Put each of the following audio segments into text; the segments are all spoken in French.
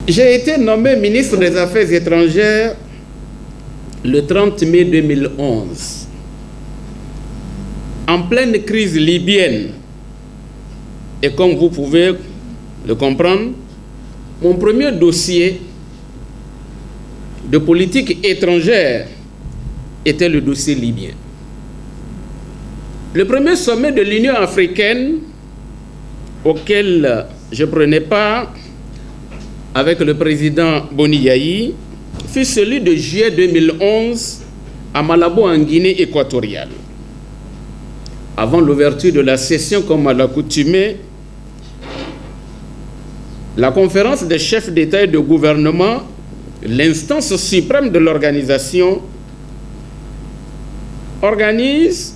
J'ai été nommé ministre des Affaires étrangères le 30 mai 2011, en pleine crise libyenne. Et comme vous pouvez le comprendre, mon premier dossier de politique étrangère était le dossier libyen. Le premier sommet de l'Union africaine auquel je prenais part avec le président Boni Yayi fut celui de juillet 2011 à Malabo en Guinée équatoriale. Avant l'ouverture de la session, comme à l'accoutumée, la conférence des chefs d'État et de gouvernement, l'instance suprême de l'organisation, organise,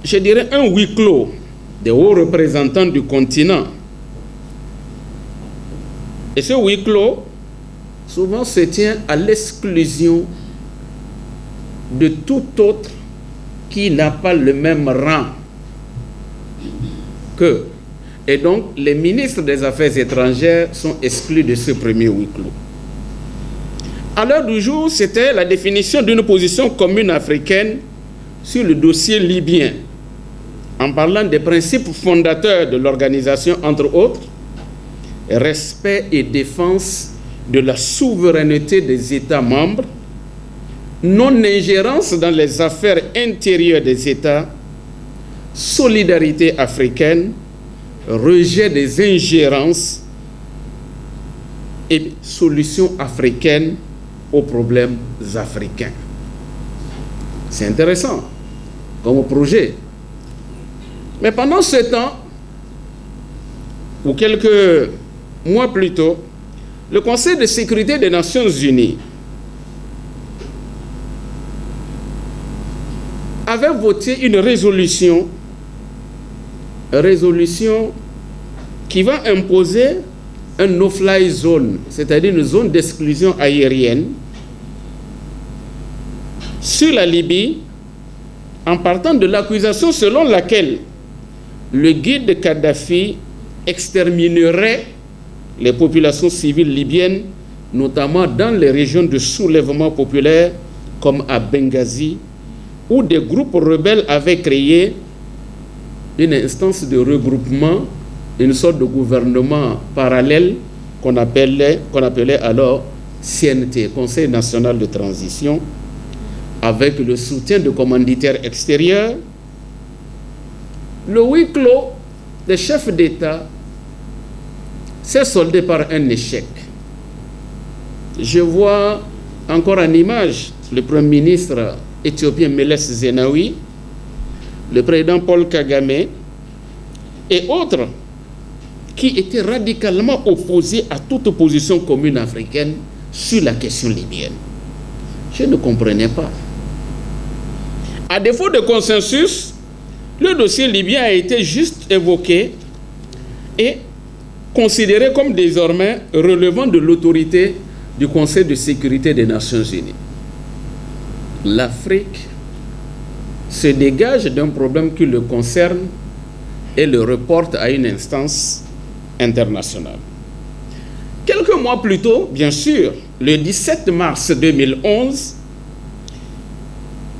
je dirais, un huis clos des hauts représentants du continent. Et ce huis clos, souvent, se tient à l'exclusion de tout autre qui n'a pas le même rang qu'eux. Et donc, les ministres des Affaires étrangères sont exclus de ce premier huis clos. À l'heure du jour, c'était la définition d'une position commune africaine sur le dossier libyen, en parlant des principes fondateurs de l'organisation, entre autres, respect et défense de la souveraineté des États membres, non-ingérence dans les affaires intérieures des États, solidarité africaine, rejet des ingérences et solutions africaines aux problèmes africains. C'est intéressant comme projet. Mais pendant ce temps, ou quelques mois plus tôt, le Conseil de sécurité des Nations Unies avait voté une résolution qui va imposer un no-fly zone, c'est-à-dire une zone d'exclusion aérienne sur la Libye, en partant de l'accusation selon laquelle le guide Kadhafi exterminerait les populations civiles libyennes, notamment dans les régions de soulèvement populaire comme à Benghazi, où des groupes rebelles avaient créé une instance de regroupement, une sorte de gouvernement parallèle qu'on appelait alors CNT, Conseil national de transition, avec le soutien de commanditaires extérieurs. Le huis clos des chefs d'État s'est soldé par un échec. Je vois encore en image le Premier ministre éthiopien Meles Zenawi, le président Paul Kagame et autres qui étaient radicalement opposés à toute position commune africaine sur la question libyenne. Je ne comprenais pas. À défaut de consensus, le dossier libyen a été juste évoqué et considéré comme désormais relevant de l'autorité du Conseil de sécurité des Nations Unies. L'Afrique se dégage d'un problème qui le concerne et le reporte à une instance internationale. Quelques mois plus tôt, bien sûr, le 17 mars 2011,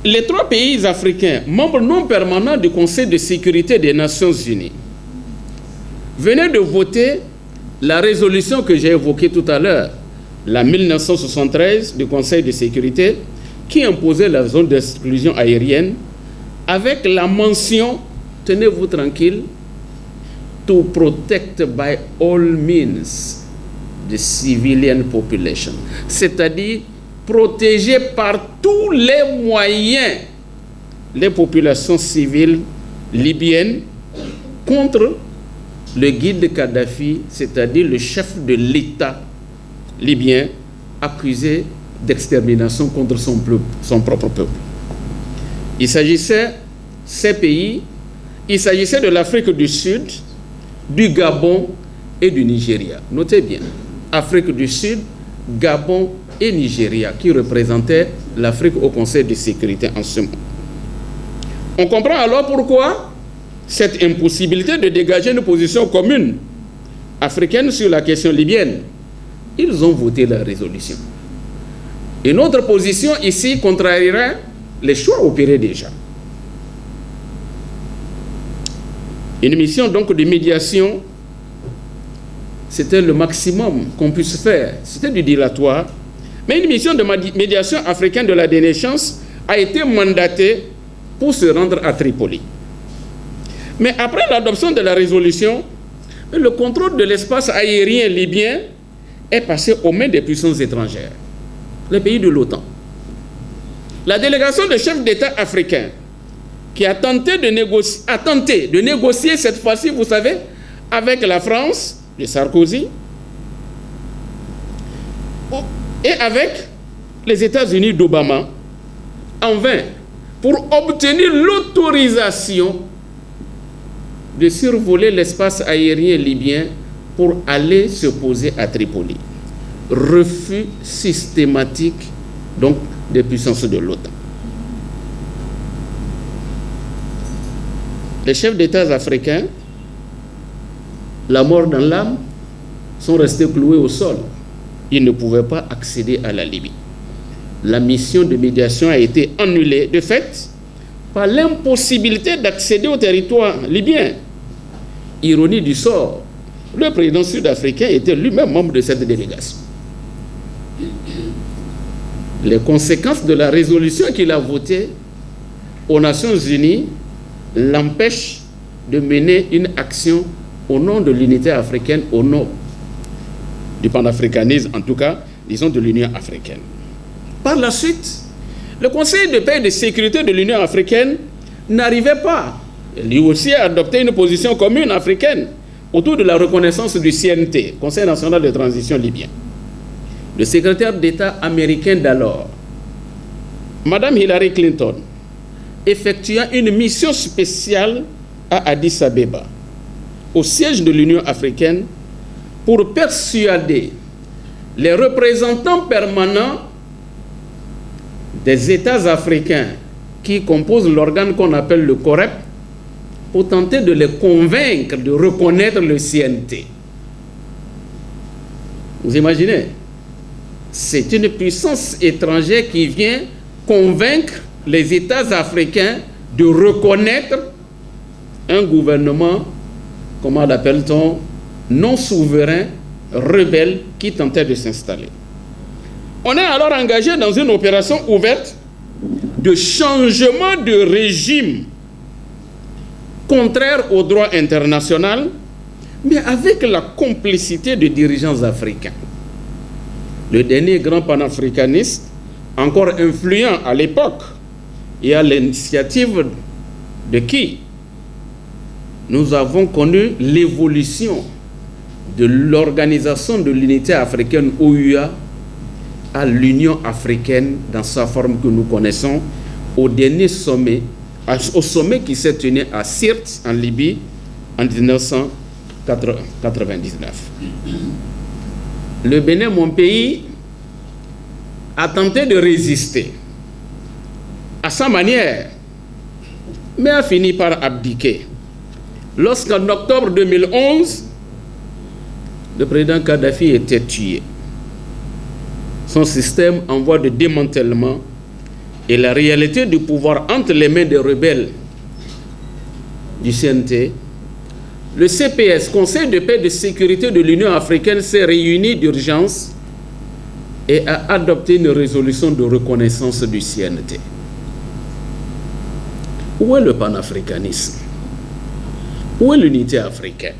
les 3 pays africains, membres non permanents du Conseil de sécurité des Nations Unies, venaient de voter la résolution que j'ai évoquée tout à l'heure, la 1973 du Conseil de sécurité, qui imposait la zone d'exclusion aérienne avec la mention, tenez-vous tranquille, to protect by all means the civilian population, c'est-à-dire protéger par tous les moyens les populations civiles libyennes contre le guide Kadhafi, c'est-à-dire le chef de l'État libyen accusé d'extermination contre son propre peuple. Il s'agissait de l'Afrique du Sud, du Gabon et du Nigeria. Notez bien, Afrique du Sud, Gabon et Nigeria, qui représentaient l'Afrique au Conseil de sécurité en ce moment. On comprend alors pourquoi cette impossibilité de dégager une position commune africaine sur la question libyenne. Ils ont voté la résolution. Et notre position ici contrarierait les choix opérés déjà. Une mission donc de médiation, c'était le maximum qu'on puisse faire. C'était du dilatoire. Mais une mission de médiation africaine de la dénaissance a été mandatée pour se rendre à Tripoli. Mais après l'adoption de la résolution, le contrôle de l'espace aérien libyen est passé aux mains des puissances étrangères, les pays de l'OTAN. La délégation de chefs d'État africains qui a tenté de négocier cette fois-ci, vous savez, avec la France de Sarkozy et avec les États-Unis d'Obama, en vain, pour obtenir l'autorisation de survoler l'espace aérien libyen pour aller se poser à Tripoli. Refus systématique donc des puissances de l'OTAN. Les chefs d'État africains, la mort dans l'âme, sont restés cloués au sol. Ils ne pouvaient pas accéder à la Libye. La mission de médiation a été annulée, de fait, par l'impossibilité d'accéder au territoire libyen. Ironie du sort, le président sud-africain était lui-même membre de cette délégation. Les conséquences de la résolution qu'il a votée aux Nations Unies l'empêchent de mener une action au nom de l'unité africaine, au nom du panafricanisme, en tout cas, disons de l'Union africaine. Par la suite, le Conseil de paix et de sécurité de l'Union africaine n'arrivait pas, lui aussi, à adopter une position commune africaine autour de la reconnaissance du CNT, Conseil national de transition libyen. Le secrétaire d'État américain d'alors, Madame Hillary Clinton, effectua une mission spéciale à Addis Abeba, au siège de l'Union africaine, pour persuader les représentants permanents des États africains qui composent l'organe qu'on appelle le COREP, pour tenter de les convaincre de reconnaître le CNT. Vous imaginez? C'est une puissance étrangère qui vient convaincre les États africains de reconnaître un gouvernement, comment l'appelle-t-on, non souverain, rebelle, qui tentait de s'installer. On est alors engagé dans une opération ouverte de changement de régime contraire au droit international, mais avec la complicité de dirigeants africains. Le dernier grand panafricaniste, encore influent à l'époque, et à l'initiative de qui nous avons connu l'évolution de l'Organisation de l'Unité africaine, OUA, à l'Union africaine dans sa forme que nous connaissons, au dernier sommet, au sommet qui s'est tenu à Sirte, en Libye, en 1999. Le Bénin, mon pays, a tenté de résister à sa manière, mais a fini par abdiquer. Lorsqu'en octobre 2011, le président Kadhafi était tué, son système en voie de démantèlement et la réalité du pouvoir entre les mains des rebelles du CNT, le CPS, Conseil de paix et de sécurité de l'Union africaine, s'est réuni d'urgence et a adopté une résolution de reconnaissance du CNT. Où est le panafricanisme? Où est l'unité africaine?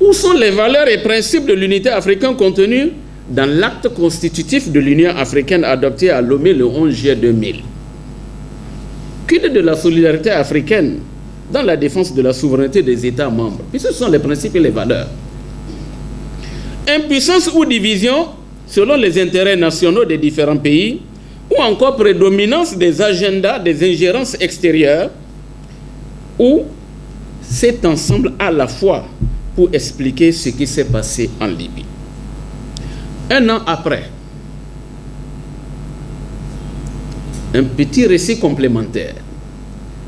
Où sont les valeurs et principes de l'unité africaine contenus dans l'acte constitutif de l'Union africaine adopté à Lomé le 11 juillet 2000? Qu'est-ce de la solidarité africaine dans la défense de la souveraineté des États membres? Puisque ce sont les principes et les valeurs. Impuissance ou division selon les intérêts nationaux des différents pays, ou encore prédominance des agendas, des ingérences extérieures, ou cet ensemble à la fois pour expliquer ce qui s'est passé en Libye. Un an après, un petit récit complémentaire.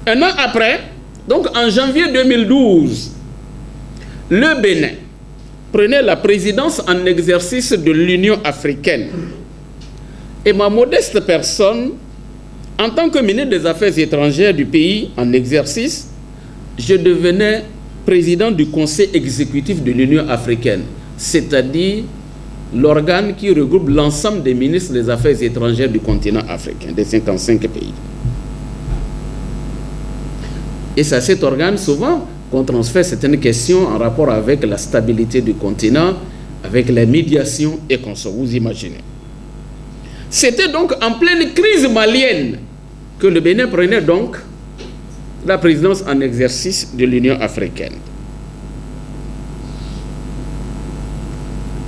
Un an après, donc en janvier 2012, le Bénin prenait la présidence en exercice de l'Union africaine. Et ma modeste personne, en tant que ministre des Affaires étrangères du pays en exercice, je devenais président du Conseil exécutif de l'Union africaine, c'est-à-dire l'organe qui regroupe l'ensemble des ministres des Affaires étrangères du continent africain, des 55 pays. Et c'est à cet organe, souvent, qu'on transfère certaines questions en rapport avec la stabilité du continent, avec la médiation et qu'on se vous imaginez. C'était donc en pleine crise malienne que le Bénin prenait donc la présidence en exercice de l'Union africaine.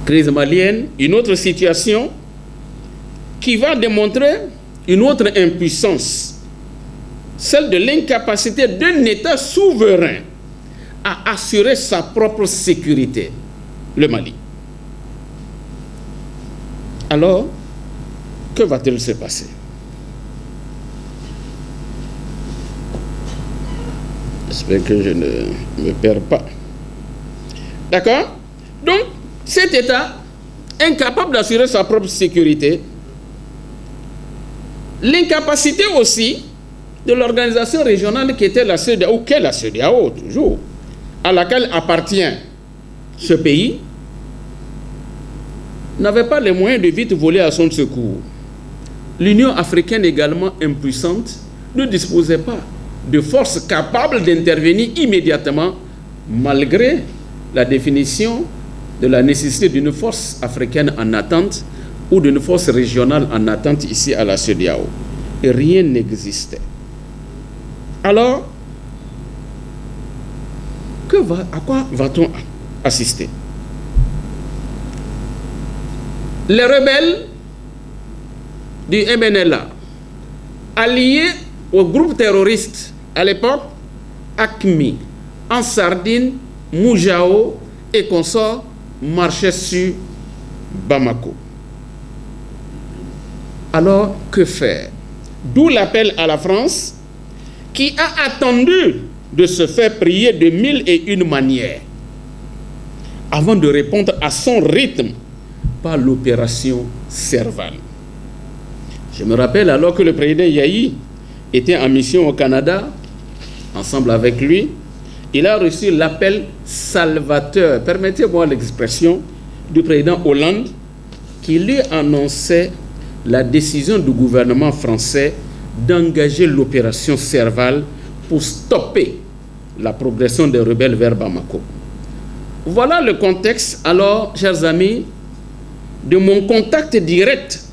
Crise malienne, une autre situation qui va démontrer une autre impuissance, celle de l'incapacité d'un État souverain à assurer sa propre sécurité, le Mali. Alors, que va-t-il se passer? J'espère que je ne me perds pas. D'accord? Donc, cet État, incapable d'assurer sa propre sécurité, l'incapacité aussi de l'organisation régionale qui était la CEDEAO, qu'est la CEDEAO toujours, à laquelle appartient ce pays, n'avait pas les moyens de vite voler à son secours. L'Union africaine également impuissante ne disposait pas de forces capables d'intervenir immédiatement malgré la définition de la nécessité d'une force africaine en attente ou d'une force régionale en attente ici à la CEDEAO. Et rien n'existait. Alors, à quoi va-t-on assister? Les rebelles du MNLA, alliés au groupe terroriste à l'époque, AQMI, en Sardine, Moujao et consorts, marchaient sur Bamako. Alors, que faire? D'où l'appel à la France, qui a attendu de se faire prier de 1001 manières avant de répondre à son rythme par l'opération Serval. Je me rappelle alors que le président Yahi était en mission au Canada, ensemble avec lui, il a reçu l'appel salvateur, permettez-moi l'expression, du président Hollande, qui lui annonçait la décision du gouvernement français d'engager l'opération Serval pour stopper la progression des rebelles vers Bamako. Voilà le contexte, alors, chers amis, de mon contact direct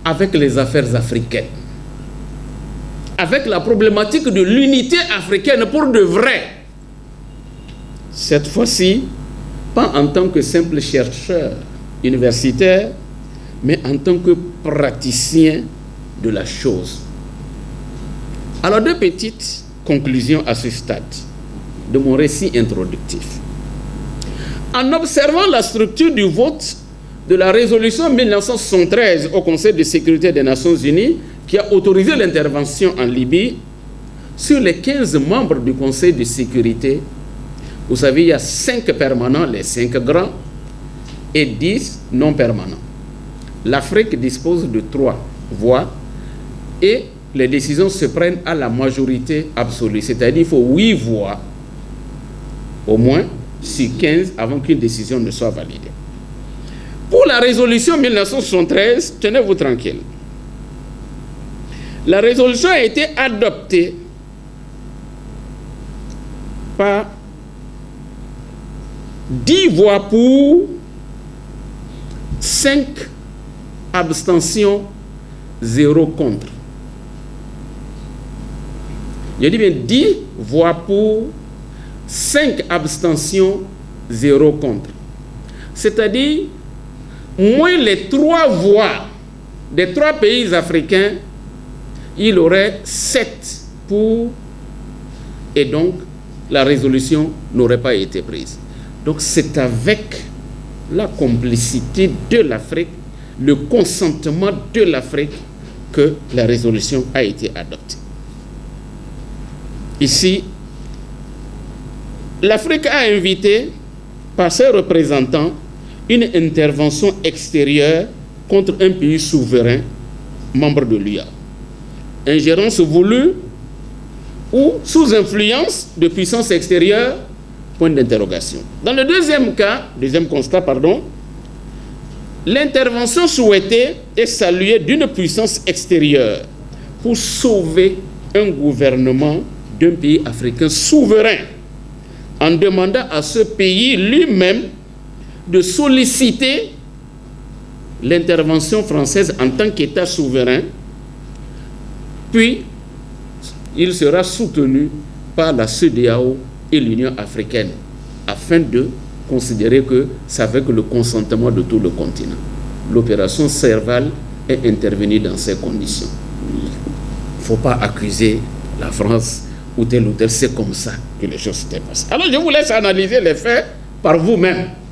avec les affaires africaines, avec la problématique de l'unité africaine pour de vrai. Cette fois-ci, pas en tant que simple chercheur universitaire, mais en tant que praticien de la chose. Alors, deux petites conclusions à ce stade de mon récit introductif. En observant la structure du vote de la résolution 1973 au Conseil de sécurité des Nations Unies qui a autorisé l'intervention en Libye, sur les 15 membres du Conseil de sécurité, vous savez, il y a 5 permanents, les 5 grands, et 10 non permanents. L'Afrique dispose de 3 voix et les décisions se prennent à la majorité absolue, c'est-à-dire qu'il faut 8 voix au moins sur 15 avant qu'une décision ne soit validée. Pour la résolution 1973, tenez-vous tranquille. La résolution a été adoptée par 10 voix pour, 5 abstentions, 0 contre. Je dis bien 10 voix pour, 5 abstentions, 0 contre. C'est-à-dire, moins les 3 voix des 3 pays africains, il aurait 7 pour, et donc la résolution n'aurait pas été prise. Donc c'est avec la complicité de l'Afrique, le consentement de l'Afrique que la résolution a été adoptée. Ici, l'Afrique a invité, par ses représentants une intervention extérieure contre un pays souverain membre de l'UA. Ingérence voulue ou sous influence de puissances extérieures, point d'interrogation. Dans le deuxième constat, l'intervention souhaitée est saluée d'une puissance extérieure pour sauver un gouvernement d'un pays africain souverain, en demandant à ce pays lui-même de solliciter l'intervention française en tant qu'État souverain, puis il sera soutenu par la CEDEAO et l'Union africaine, afin de considérer que c'est avec le consentement de tout le continent. L'opération Serval est intervenue dans ces conditions. Il ne faut pas accuser la France ou tel, c'est comme ça que les choses s'étaient passées. Alors je vous laisse analyser les faits par vous-même.